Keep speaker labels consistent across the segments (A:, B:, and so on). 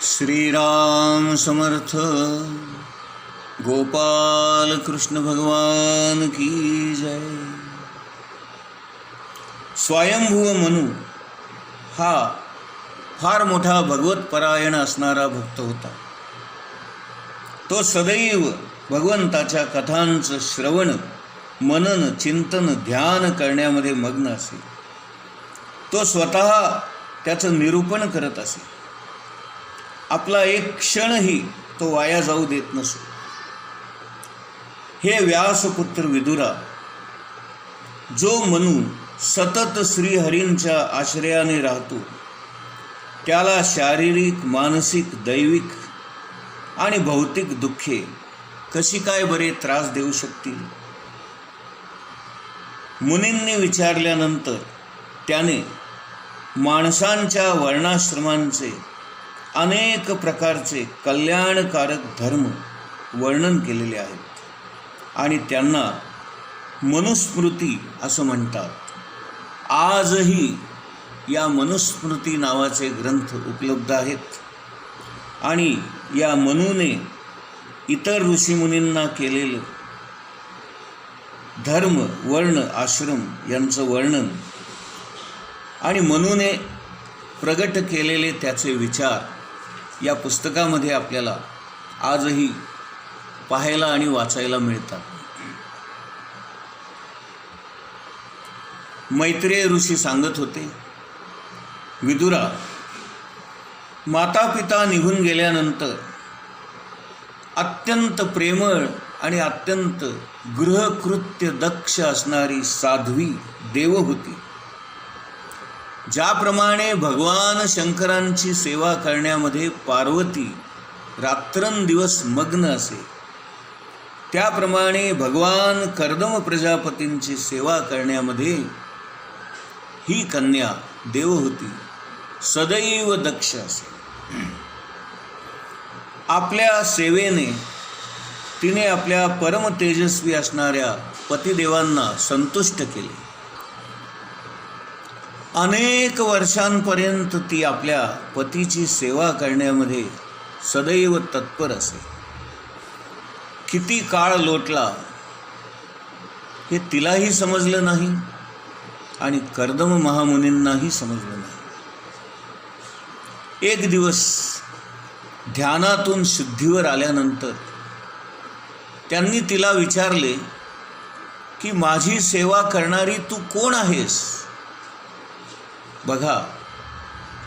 A: श्रीराम समर्थ. गोपाल कृष्ण भगवान की जय. स्वयंभू मनु हा फार मोठा भगवत परायण असणारा भक्त होता. तो सदैव भगवंताच्या कथांचं श्रवण, मनन, चिंतन, ध्यान करण्यामध्ये मग्न असे. तो स्वतः त्याचं निरूपण करत असे. आपला एक क्षणही तो वाया जाऊ देत नसे. हे व्यासपुत्र विदुरा, जो मनु सतत श्रीहरींच्या आश्रयाने राहतो त्याला शारीरिक, मानसिक, दैविक आणि भौतिक दुःखे कशी काय बरे त्रास देऊ शकतील? मुनींनी विचारल्यानंतर त्याने माणसांच्या वर्णाश्रमांचे अनेक प्रकारचे कल्याणकारक धर्म वर्णन केलेले आहेत आणि त्यांना मनुस्मृती असं म्हणतात. आजही या मनुस्मृती नावाचे ग्रंथ उपलब्ध आहेत आणि या मनुने इतर ऋषीमुनींना केलेलं धर्म, वर्ण, आश्रम यांचं वर्णन आणि मनुने प्रगट केलेले त्याचे विचार या पुस्तकामध्ये आपल्याला आजही पाहायला आणि वाचायला मिळतात. मैत्रेय ऋषी सांगत होते, विदुरा, माता पिता निघून गेल्यानंतर अत्यंत प्रेमळ आणि अत्यंत गृहकृत्य दक्ष असणारी साध्वी देवहूती ज्याप्रमाणे भगवान शंकरांची सेवा करण्यामध्ये पार्वती रात्रंदिवस मग्न असे, त्याप्रमाणे भगवान कर्दम प्रजापतींची सेवा करण्यामध्ये ही कन्या देवहूती सदैव दक्ष असे. आपल्या सेवेने तिने आपल्या परम तेजस्वी असणाऱ्या पतिदेवांना संतुष्ट केले. अनेक वर्षांपर्यंत ती आपल्या पतीची सेवा करण्यामध्ये सदैव तत्पर असे. किती काळ लोटला हे तिलाही समजलं नाही आणि कर्दम महामुनींनाही समजलं नाही. एक दिवस ध्यानातून शुद्धीवर आल्यानंतर त्यांनी तिला विचारले की माझी सेवा करणारी तू कोण आहेस? बघा,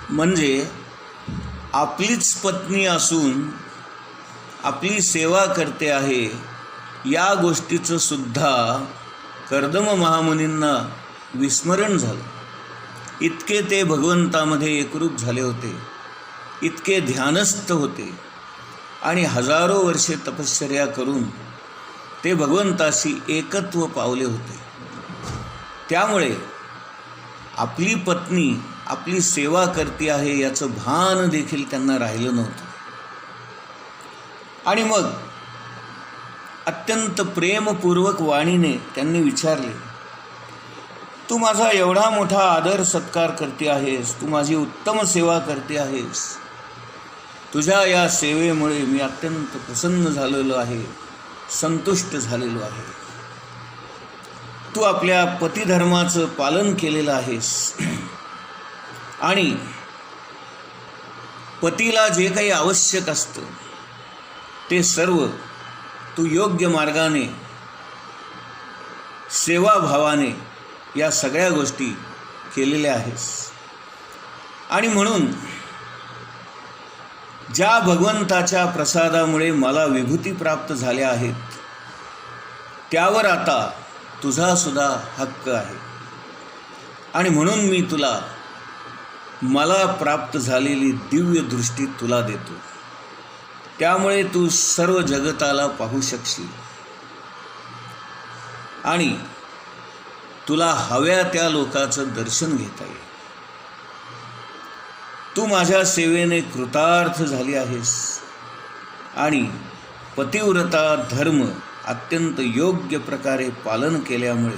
A: म्हणजे आपलीच पत्नी असून आपली सेवा करते आहे या गोष्टीचं सुद्धा कर्दम महामुनींना विस्मरण झालं. इतके ते भगवंतामध्ये एकरूप झाले होते, इतके ध्यानस्थ होते आणि हजारो वर्षे तपश्चर्या करून ते भगवंताशी एकत्व पावले होते. त्यामुळे आपली पत्नी आपली सेवा करते आहे याचं भान देखील त्यांना राहिलं नव्हतं. आणि मग अत्यंत प्रेमपूर्वक वाणीने त्यांनी विचारले, तू माझा एवढा मोठा आदर सत्कार करते आहेस, तू माझी उत्तम सेवा करते आहेस, तुझ्या या सेवेमुळे मी अत्यंत प्रसन्न झालेलो आहे, संतुष्ट झालेलो आहे. तू आपल्या पतिधर्माचं पालन केलेलं आहेस आणि पतीला जे काही आवश्यक असतं ते सर्व तू योग्य मार्गाने, सेवाभावाने या सगळ्या गोष्टी केलेल्या आहेस. आणि म्हणून ज्या भगवंताच्या प्रसादामुळे मला विभूती प्राप्त झाल्या आहेत त्यावर आता तुझा सुद्धा हक्क आहे आणि म्हणून मी तुला मला प्राप्त झालेली दिव्य दृष्टी तुला देतो. त्यामुळे तू सर्व जगताला पाहू शकशील आणि तुला हव्या त्या लोकाचं दर्शन घेता येईल. तू माझ्या सेवेने कृतार्थ झाली आहेस आणि पतिव्रता धर्म अत्यंत योग्य प्रकारे पालन केल्यामुळे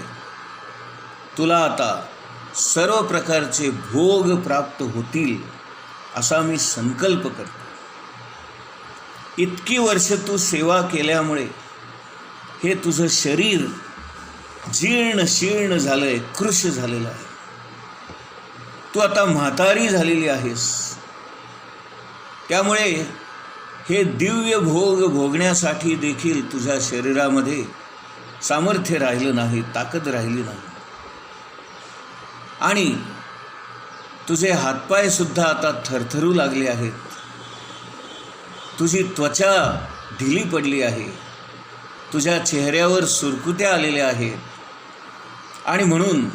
A: तुला आता सर्व प्रकारचे भोग प्राप्त होतील असा मी संकल्प करतो. इतकी वर्ष तू सेवा केल्यामुळे हे तुझं शरीर जीर्ण शीर्ण झालंय, कृश झालेलं आहे. तू आता म्हातारी झालेली आहेस. त्यामुळे हे दिव्य भोग भोगण्यासाठी देखील तुझ्या शरीरामध्ये सामर्थ्य राहिलं नाही, ताकद राहिली नाही. आणि तुझे हातपाय सुद्धा आता थरथरू लागले आहेत. तुझी त्वचा ढिली पडली आहे. तुझ्या चेहऱ्यावर सुरकुत्या आलेल्या आहेत. आणि म्हणून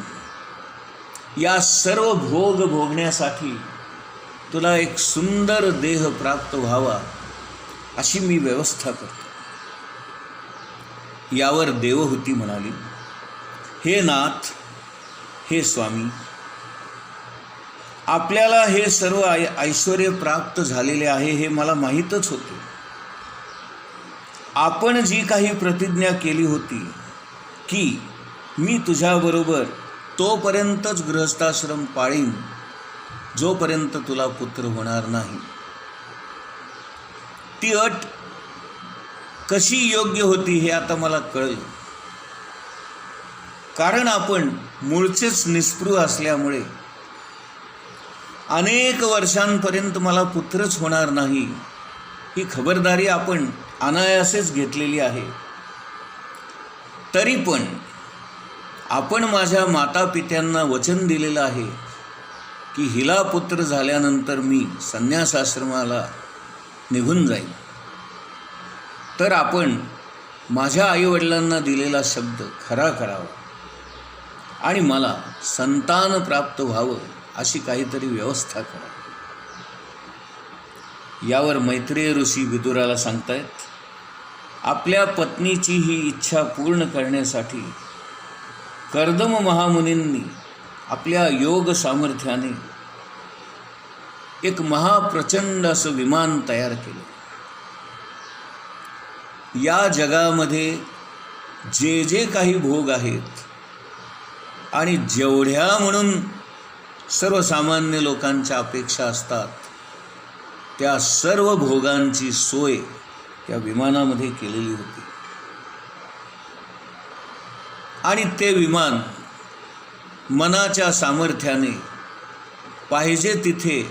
A: या सर्व भोग भोगण्यासाठी तुला एक सुंदर देह प्राप्त व्हावा अशी मी व्यवस्था करतो. यावर देवहूती म्हणाली, हे नाथ, हे स्वामी, आपल्याला हे सर्व ऐश्वर्य प्राप्त झालेले आहे हे मला माहीतच होते. आपण जी काही प्रतिज्ञा केली होती की मी तुझ्याबरोबर तोपर्यंतच गृहस्थाश्रम पाळीन जोपर्यंत तुला पुत्र होणार नाही, ती अट कशी योग्य होती हे आता मला कळलं. कारण आपण मूळचेच निस्पृह असल्यामुळे अनेक वर्षांपर्यंत मला पुत्रच होणार नाही ही खबरदारी आपण अनायासेच घेतलेली आहे. तरी पण आपण माझ्या मातापित्यांना वचन दिलेलं आहे की हिला पुत्र झाल्यानंतर मी संन्यासाश्रमाला निघून जाईल. तर आपण माझ्या आईवडिलांना दिलेला शब्द खरा करावा आणि मला संतान प्राप्त व्हावं अशी काहीतरी व्यवस्था करा. यावर मैत्रेय ऋषी विदुराला सांगतायत, आपल्या पत्नीची ही इच्छा पूर्ण करण्यासाठी कर्दम महामुनींनी आपल्या योग सामर्थ्याने एक महाप्रचंड असं विमान तयार केलं. या जगामध्ये जे जे काही भोग आहेत आणि जेवढ्या म्हणून सर्वसामान्य लोकांच्या अपेक्षा असतात त्या सर्व भोगांची सोय त्या विमानामध्ये केलेली होती. आणि ते विमान मनाच्या सामर्थ्याने पाहिजे तिथे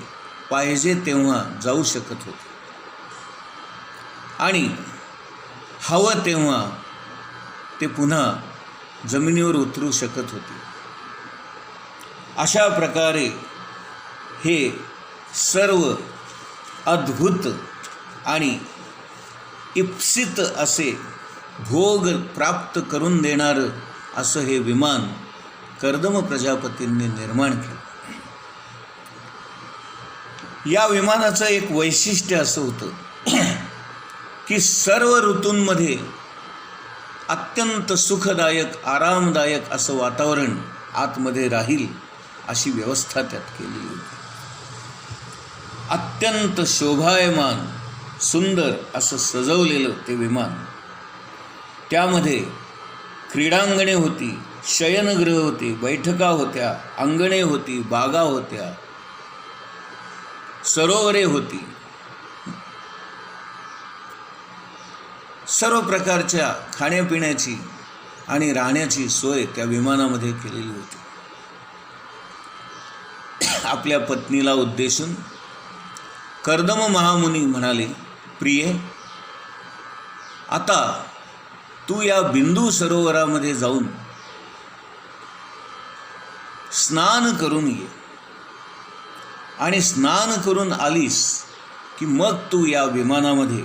A: पाहिजे तेव्हा जाऊ शकत होते आणि हवं तेव्हा ते पुन्हा जमिनीवर उतरू शकत होते. अशा प्रकारे हे सर्व अद्भुत आणि इप्सित असे भोग प्राप्त करून देणारं असं हे विमान कर्दम प्रजापतींनी निर्माण केलं. या विमानाचं एक वैशिष्ट्य असं होतं की सर्व ऋतूंमध्ये अत्यंत सुखदायक आरामदायक असं वातावरण आतमध्ये राहील अशी व्यवस्था त्यात केलेली होती. अत्यंत शोभायमान सुंदर असं सजवलेलं ते विमान. त्यामध्ये क्रीडांगणे होती, शयनगृह होती, बैठका होत्या, अंगणे होती, बागा होत्या, सरोवरे होती. सर्व प्रकारच्या खाण्यापिण्याची आणि राहण्याची सोय त्या विमानामध्ये केलेली होती. आपल्या पत्नीला उद्देशून कर्दम महामुनी म्हणाले, प्रिये, आता तू या बिंदू सरोवरामध्ये जाऊन स्नान करून ये आणि स्नान करून आलीस की मग तू या विमानामध्ये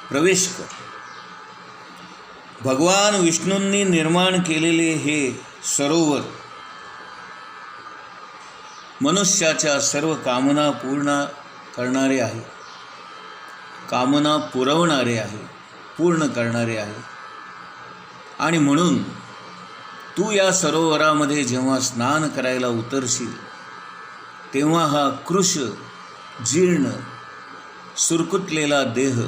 A: प्रवेश कर. भगवान विष्णूंनी निर्माण केलेले हे सरोवर मनुष्याच्या सर्व कामना पूर्ण करणारे आहे, कामना पुरवणारे आहे, पूर्ण करणारे आहे. आणि म्हणून तू या सरोवरामध्ये जेव्हा स्नान करायला उतरशील तेव्हा हा कृश जीर्ण सुरकुतलेला देह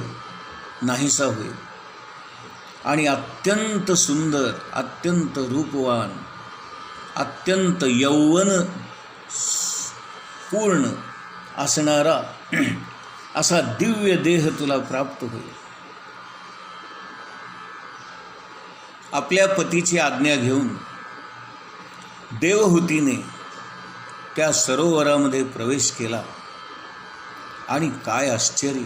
A: नाहीसा होईल आणि अत्यंत सुंदर, अत्यंत रूपवान, अत्यंत यौवन पूर्ण असणारा असा दिव्य देह तुला प्राप्त होईल. आपल्या पतीची आज्ञा घेऊन देवहूतीने त्या सरोवरामध्ये प्रवेश केला आणि काय आश्चर्य,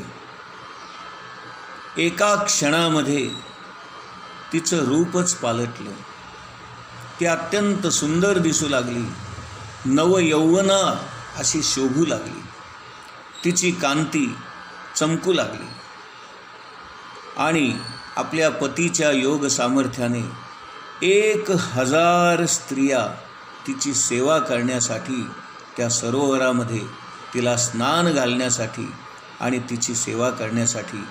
A: एका क्षणामध्ये तिचं रूपच पालटलं. ती अत्यंत सुंदर दिसू लागली, नवयौवना अशी शोभू लागली. तिची कांती चमकू लागली आणि आपल्या पतीच्या योग सामर्थ्याने 1000 स्त्रिया तिची सेवा करण्यासाठी त्या सरोवरामध्ये तिला स्नान घालण्यासाठी आणि तिची सेवा करण्यासाठी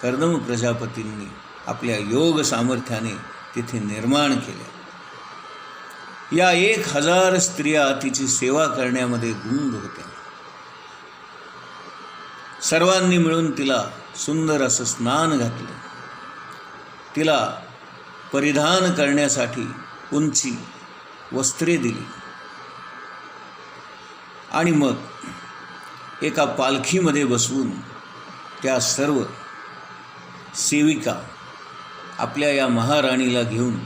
A: कर्दम प्रजापतींनी आपल्या योग सामर्थ्याने तिथे निर्माण केल्या. या 1000 स्त्रिया तिची सेवा करण्यामध्ये गुंग होत्या. सर्वांनी मिळून तिला सुंदर असं स्नान घातलं. तिला परिधान करण्यासाठी उंची वस्त्रे दिली आणि मग एका पालखीमध्ये बसवून त्या सर्व सेविका आपल्या या महाराणीला घेऊन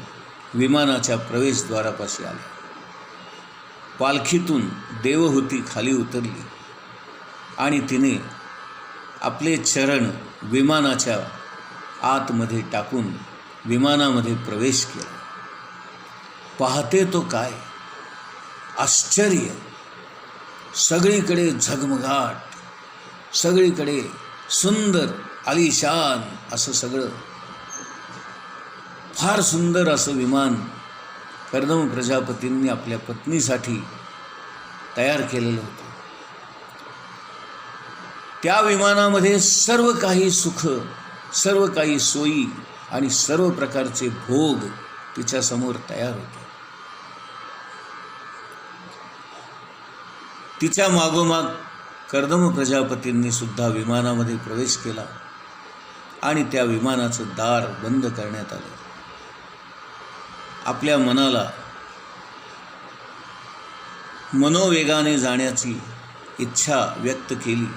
A: विमानाच्या प्रवेशद्वारापाशी आल्या. पालखीतून देवहूती खाली उतरली आणि तिने आपले चरण विमानाच्या आतमध्ये टाकून विमानामध्ये प्रवेश केला. पाहते तो काय आश्चर्य, सगळीकडे झगमगाट, सगळीकडे सुंदर आलिशान असं सगळं, फार सुंदर असं विमान कर्दम प्रजापतींनी आपल्या पत्नीसाठी तयार केलेलं होतं. त्या विमानामध्ये सर्व काही सुख, सर्व काही सोयी आणि सर्व प्रकारचे भोग तिच्यासमोर तयार होते. तिच्या मागोमाग कर्दम प्रजापतींनी सुद्धा विमानामध्ये प्रवेश केला आणि त्या विमानाचं दार बंद करण्यात आलं. आपल्या मनाला मनोवेगाने जाण्याची इच्छा व्यक्त केली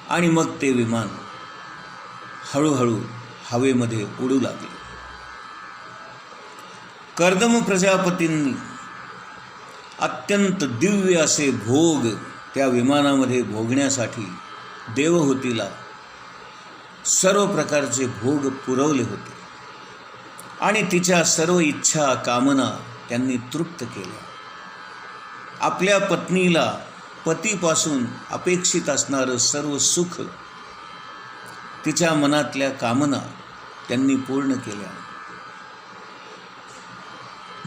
A: आणि मग ते विमान हळूहळू हवेमध्ये उडू लागले. कर्दम प्रजापतींनी अत्यंत दिव्य असे भोग त्या विमानामध्ये भोगण्यासाठी देवहूतीला सर्व प्रकारचे भोग पुरवले होते आणि तिच्या सर्व इच्छा कामना त्यांनी तृप्त केल्या. आपल्या पत्नीला पतीपासून अपेक्षित असणारं सर्व सुख, तिच्या मनातल्या कामना त्यांनी पूर्ण केल्या.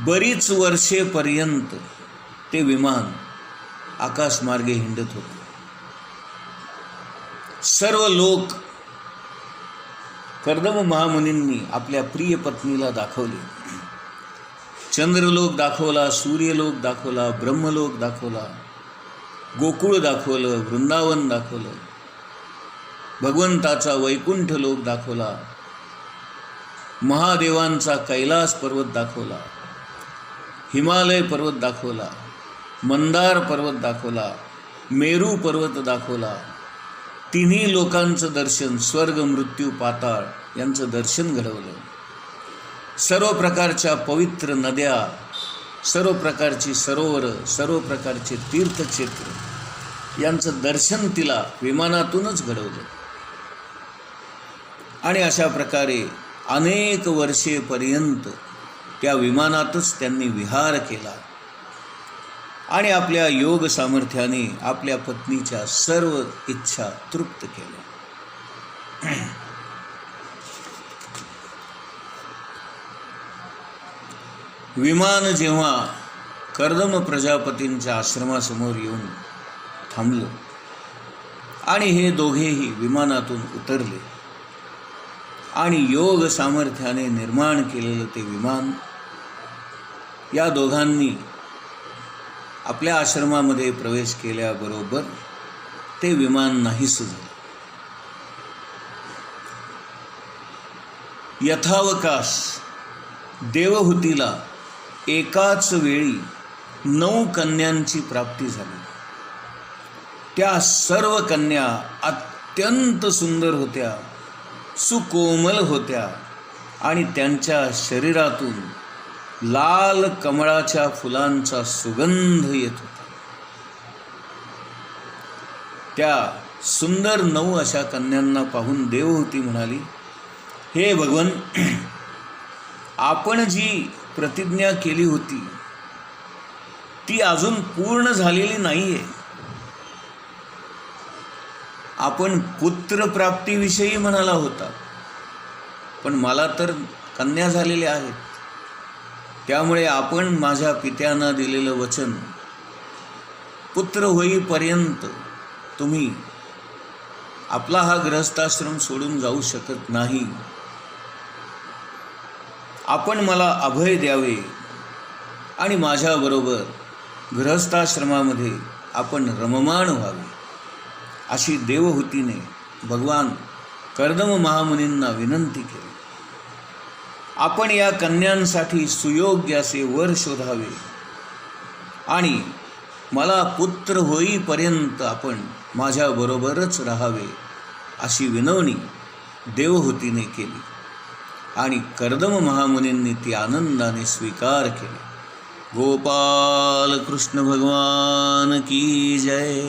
A: बरीच वर्षेपर्यंत ते विमान आकाशमार्गे हिंडत होते. सर्व लोक कर्दम महामुनींनी आपल्या प्रिय पत्नीला दाखवले. चंद्रलोक दाखवला, सूर्यलोक दाखवला, ब्रह्मलोक दाखवला, गोकुळ दाखवलं, वृंदावन दाखवलं, भगवंताचा वैकुंठ लोक दाखवला, महादेवांचा कैलास पर्वत दाखवला, हिमालय पर्वत दाखवला, मंदार पर्वत दाखवला, मेरू पर्वत दाखवला. तिन्ही लोकांचं दर्शन, स्वर्ग, मृत्यू, पाताळ यांचं दर्शन घडवलं. सर्व प्रकारच्या पवित्र नद्या, सर्व प्रकारची सरोवरं, सर्व प्रकारचे तीर्थक्षेत्र यांचं दर्शन तिला विमानातूनच घडवलं. आणि अशा प्रकारे अनेक वर्षेपर्यंत त्या विमानातच त्यांनी विहार केला आणि आपल्या योग सामर्थ्याने आपल्या पत्नीच्या सर्व इच्छा तृप्त केल्या. विमान जेव्हा कर्दम प्रजापतींच्या आश्रमासमोर येऊन थांबलं आणि हे दोघेही विमानातून उतरले आणि योग सामर्थ्याने निर्माण केलेलं ते विमान या दोघांनी आपल्या आश्रमामध्ये प्रवेश केल्याबरोबर ते विमान नाहीसं झालं. यथावकाश देवहूतीला एकाच वेळी 9 कन्यांची प्राप्ती झाली. त्या सर्व कन्या अत्यंत सुंदर होत्या, सुकोमल होत्या आणि त्यांच्या शरीरातून लाल कमळाच्या फुलांचा सुगंध येत होता. त्या सुंदर 9 अशा कन्यांना पाहून देवहूती म्हणाली, हे भगवन, आपण जी प्रतिज्ञा केली होती ती अजून पूर्ण झालेली नाहीये. आपण पुत्रप्राप्तीविषयी म्हणाला होता, पण मला तर कन्या झालेल्या आहेत. त्यामुळे आपण माझ्या पित्यांना दिलेलं वचन, पुत्र होईपर्यंत तुम्ही आपला हा गृहस्थाश्रम सोडून जाऊ शकत नाही. आपण मला अभय द्यावे आणि माझ्याबरोबर गृहस्थाश्रमामध्ये आपण रममाण व्हावे, अशी देवहूतीने भगवान कर्दम महामुनींना विनंती केली. आपण या कन्यांसाठी सुयोग्य असे वर शोधावे आणि मला पुत्र होईपर्यंत आपण माझ्याबरोबरच राहावे, अशी विनवणी देवहूतीने केली आणि कर्दम महामुनींनी ती आनंदाने स्वीकार केली. गोपाल कृष्ण भगवान की जय.